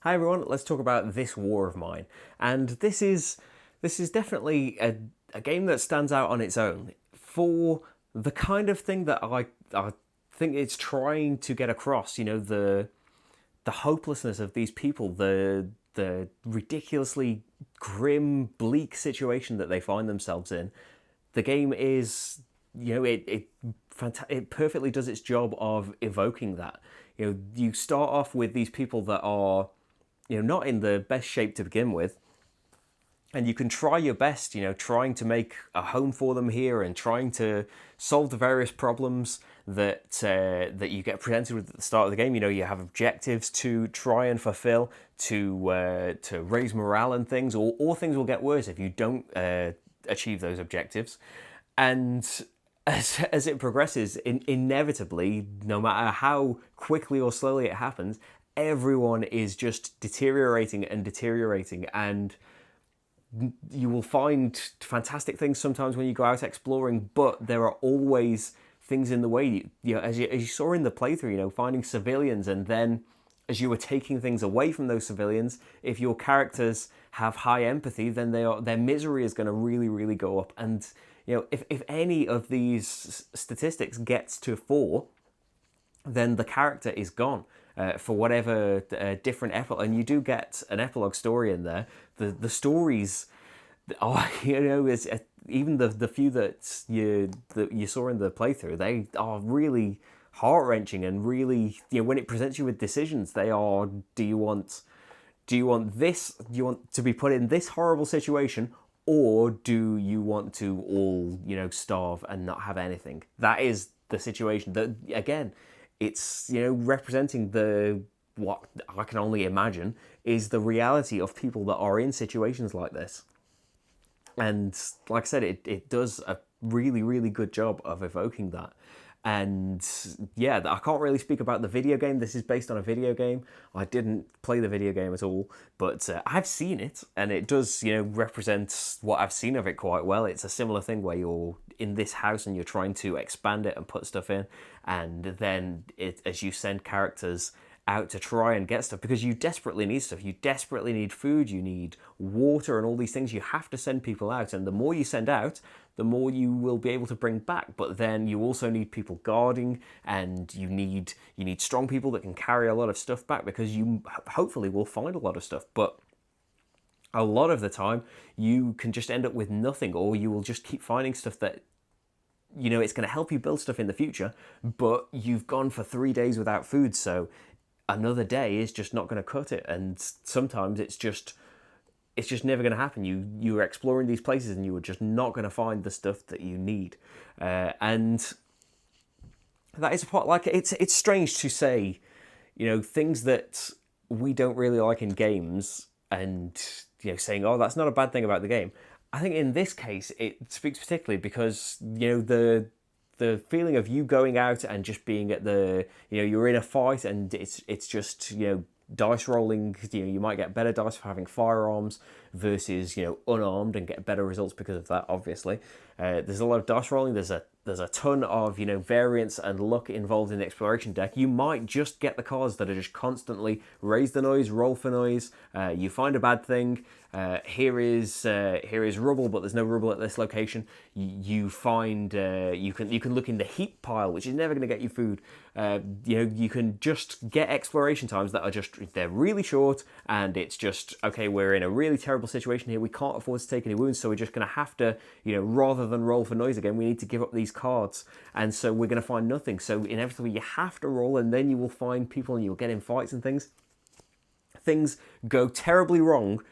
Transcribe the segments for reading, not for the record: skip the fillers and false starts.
Hi everyone, let's talk about This War of Mine. And this is definitely a game that stands out on its own for the kind of thing that I think it's trying to get across, the hopelessness of these people, the ridiculously grim, bleak situation that they find themselves in. The game is, it perfectly does its job of evoking that. You start off with these people that are, not in the best shape to begin with, and you can try your best, trying to make a home for them here and trying to solve the various problems that you get presented with at the start of the game. You have objectives to try and fulfill to raise morale and things, or things will get worse if you don't achieve those objectives. And as it progresses, inevitably, no matter how quickly or slowly it happens, everyone is just deteriorating and deteriorating, and you will find fantastic things sometimes when you go out exploring, but there are always things in the way. As you saw in the playthrough, finding civilians, and then as you were taking things away from those civilians, if your characters have high empathy, then their misery is going to really, really go up. And if any of these statistics gets to 4, then the character is gone. For whatever different epilogue, and you do get an epilogue story in there. The stories are, even the few that you saw in the playthrough, they are really heart-wrenching, and really, when it presents you with decisions, they are: do you want this? Do you want to be put in this horrible situation, or do you want to all starve and not have anything? That is the situation. That, again, it's representing what I can only imagine is the reality of people that are in situations like this. And like I said, it does a really, really good job of evoking that. And yeah, I can't really speak about the video game. This is based on a video game. I didn't play the video game at all, but I've seen it, and it does, represent what I've seen of it quite well. It's a similar thing where you're in this house and you're trying to expand it and put stuff in, and then as you send characters out to try and get stuff, because you desperately need stuff. You desperately need food, you need water, and all these things. You have to send people out, and the more you send out, the more you will be able to bring back. But then you also need people guarding, and you need strong people that can carry a lot of stuff back, because you hopefully will find a lot of stuff. But a lot of the time, you can just end up with nothing, or you will just keep finding stuff that it's going to help you build stuff in the future, but you've gone for 3 days without food, so another day is just not going to cut it. And sometimes it's just never going to happen. You're exploring these places and you are just not going to find the stuff that you need. And that is a part, like, it's strange to say, things that we don't really like in games, and saying, oh, that's not a bad thing about the game. I think in this case it speaks particularly because the feeling of you going out and just being at you're in a fight, and it's just dice rolling. You might get better dice for having firearms versus unarmed, and get better results because of that. Obviously, there's a lot of dice rolling. There's a ton of variance and luck involved in the exploration deck. You might just get the cards that are just constantly raise the noise, roll for noise. You find a bad thing. Here is rubble, but there's no rubble at this location. You find you can look in the heap pile, which is never going to get you food. You can just get exploration times that are they're really short, and it's just, okay, we're in a really terrible situation here. We can't afford to take any wounds, so we're just going to have to, rather than roll for noise again, we need to give up these cards, and so we're going to find nothing. So inevitably you have to roll, and then you will find people, and you'll get in fights and things. Things go terribly wrong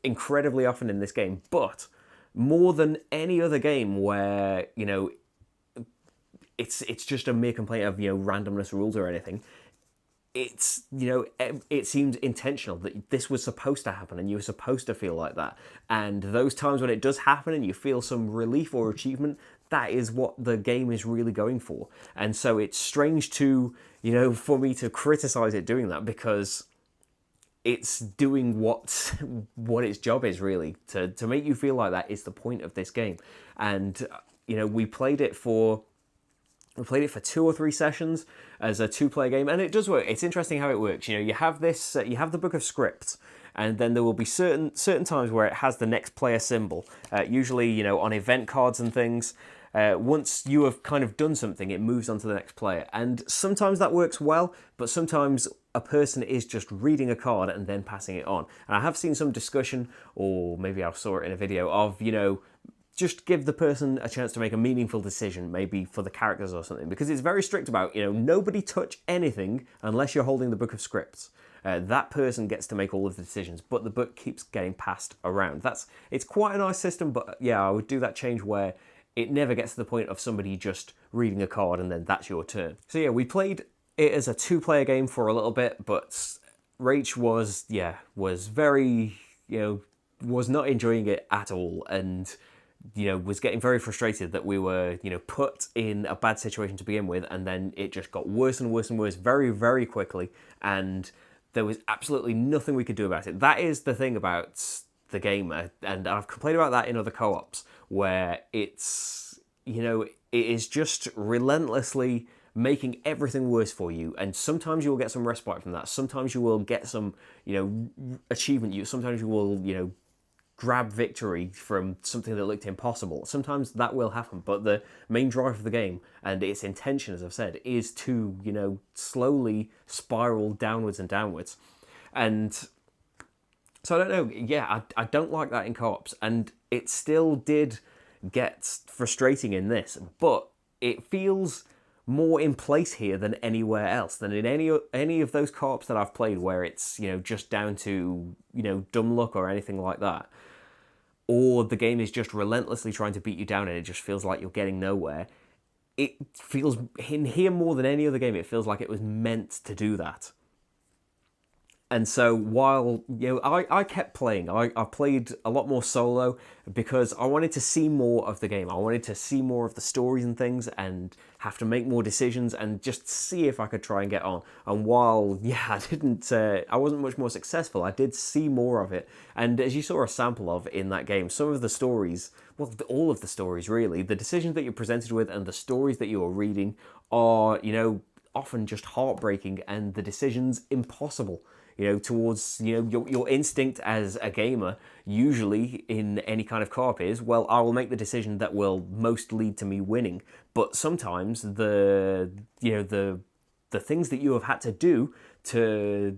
incredibly often in this game, but more than any other game where it's just a mere complaint of randomness rules or anything. It's it seems intentional that this was supposed to happen, and you were supposed to feel like that. And those times when it does happen and you feel some relief or achievement, that is what the game is really going for. And so it's strange to for me to criticize it doing that, because it's doing what its job is, really, to make you feel like that is the point of this game. And we played it for We played it for 2 or 3 sessions as a 2-player game, and it does work. It's interesting how it works. You know, you have this, you have the book of script, and then there will be certain times where it has the next player symbol. Usually, you know, on event cards and things. Once you have kind of done something, it moves on to the next player, and sometimes that works well, but sometimes a person is just reading a card and then passing it on. And I have seen some discussion, or maybe I saw it in a video, of, you know, just give the person a chance to make a meaningful decision, maybe for the characters or something, because it's very strict about, you know, nobody touch anything unless you're holding the book of scripts. That person gets to make all of the decisions, but the book keeps getting passed around. It's quite a nice system, but yeah, I would do that change where it never gets to the point of somebody just reading a card and then that's your turn. So yeah, we played it as a 2-player game for a little bit, but Rach was very, you know, was not enjoying it at all, and you know, was getting very frustrated that we were, you know, put in a bad situation to begin with, and then it just got worse and worse and worse very, very quickly, and there was absolutely nothing we could do about it. That is the thing about the game, and I've complained about that in other co-ops, where it's, you know, it is just relentlessly making everything worse for you, and sometimes you will get some respite from that. Sometimes you will get some, you know, achievement. Sometimes you will, you know, grab victory from something that looked impossible. Sometimes that will happen, but the main drive of the game and its intention, as I've said, is to, you know, slowly spiral downwards and downwards. And so I don't know, yeah, I don't like that in co-ops, and it still did get frustrating in this, but it feels more in place here than anywhere else, than in any of those co-ops that I've played where it's, you know, just down to, you know, dumb luck or anything like that. Or the game is just relentlessly trying to beat you down and it just feels like you're getting nowhere. It feels, in here more than any other game, it feels like it was meant to do that. And so while, you know, I kept playing, I played a lot more solo because I wanted to see more of the game. I wanted to see more of the stories and things and have to make more decisions and just see if I could try and get on. And while, yeah, I wasn't much more successful, I did see more of it. And as you saw a sample of in that game, some of the stories, well, all of the stories really, the decisions that you're presented with and the stories that you are reading are, you know, often just heartbreaking and the decisions impossible. You know, towards, you know, your instinct as a gamer, usually in any kind of co-op is, well, I will make the decision that will most lead to me winning. But sometimes the things that you have had to do to,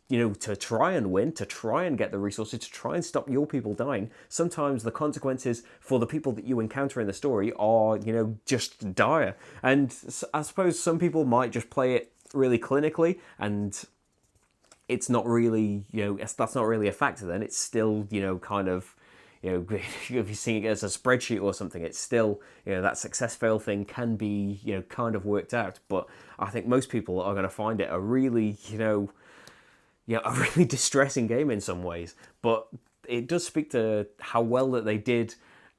you know, to try and win, to try and get the resources, to try and stop your people dying, sometimes the consequences for the people that you encounter in the story are, you know, just dire. And I suppose some people might just play it really clinically and it's not really, you know, that's not really a factor then. It's still, you know, kind of, you know, if you're seeing it as a spreadsheet or something, it's still, you know, that success-fail thing can be, you know, kind of worked out. But I think most people are going to find it a really, you know, a really distressing game in some ways. But it does speak to how well that they did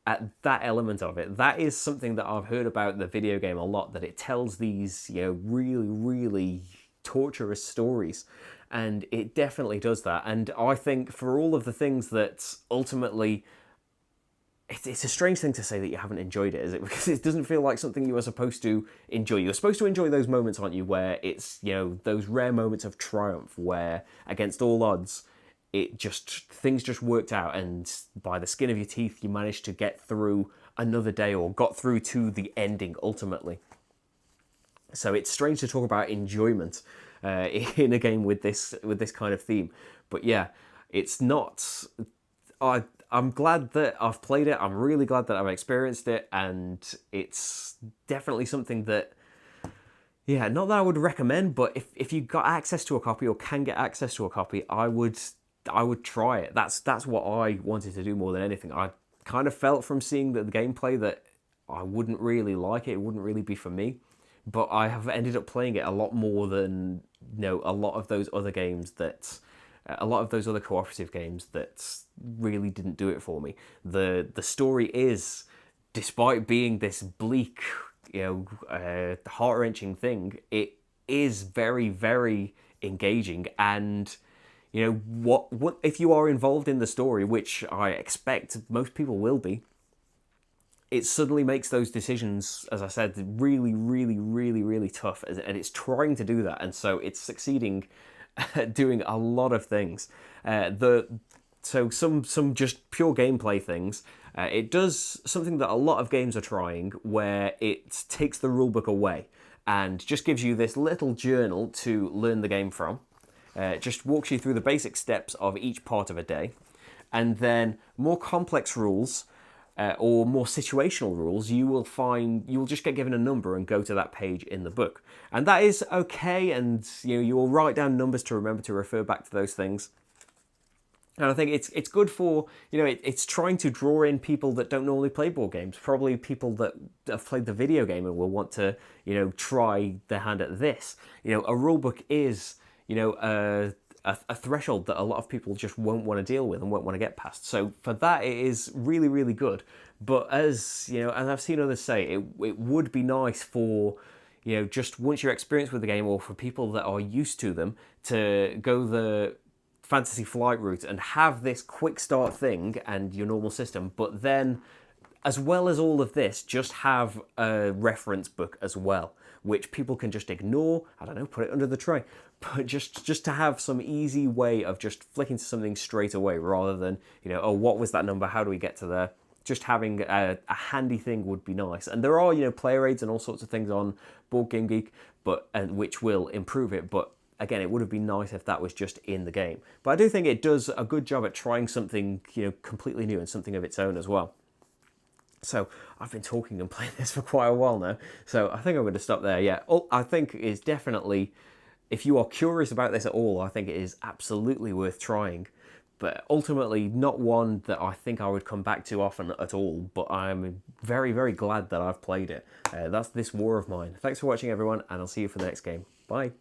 at that element of it. That is something that I've heard about the video game a lot, that it tells these, you know, really, really torturous stories. And it definitely does that. And I think for all of the things that ultimately, it's a strange thing to say that you haven't enjoyed it, is it? Because it doesn't feel like something you are supposed to enjoy. You're supposed to enjoy those moments, aren't you, where it's, you know, those rare moments of triumph where, against all odds, things just worked out and by the skin of your teeth you managed to get through another day or got through to the ending ultimately. So it's strange to talk about enjoyment in a game with this kind of theme, but yeah, it's not. I'm glad that I've played it. I'm really glad that I've experienced it, and it's definitely something that, yeah, not that I would recommend, but if you got access to a copy or can get access to a copy, I would try it. That's what I wanted to do more than anything. I kind of felt from seeing the gameplay that I wouldn't really like it. It wouldn't really be for me. But I have ended up playing it a lot more than, you know, a lot of those other games that, a lot of those other cooperative games that really didn't do it for me. The story is, despite being this bleak, you know, heart-wrenching thing, it is very, very engaging. And, you know, what if you are involved in the story, which I expect most people will be, it suddenly makes those decisions, as I said, really, really, really, really tough, and it's trying to do that, and so it's succeeding at doing a lot of things. So some just pure gameplay things. It does something that a lot of games are trying, where it takes the rulebook away and just gives you this little journal to learn the game from. It just walks you through the basic steps of each part of a day. And then more complex rules or more situational rules, you will just get given a number and go to that page in the book. And that is okay, and you will write down numbers to remember to refer back to those things. And I think it's good for, it's trying to draw in people that don't normally play board games, probably people that have played the video game and will want to, try their hand at this. A rule book is, a threshold that a lot of people just won't want to deal with and won't want to get past. So for that, it is really, really good. But as I've seen others say, it would be nice for, just once you're experienced with the game, or for people that are used to them, to go the Fantasy Flight route and have this quick start thing and your normal system, but then, as well as all of this, just have a reference book as well, which people can just ignore. I don't know, put it under the tray, but just to have some easy way of just flicking to something straight away, rather than oh, what was that number? How do we get to there? Just having a handy thing would be nice. And there are player aids and all sorts of things on Board Game Geek, and which will improve it, but again, it would have been nice if that was just in the game. But I do think it does a good job at trying something, completely new and something of its own as well. So I've been talking and playing this for quite a while now, so I think I'm going to stop there. Yeah, I think it's definitely, if you are curious about this at all, I think it is absolutely worth trying. But ultimately, not one that I think I would come back to often at all, but I'm very, very glad that I've played it. That's this war of mine. Thanks for watching, everyone, and I'll see you for the next game. Bye.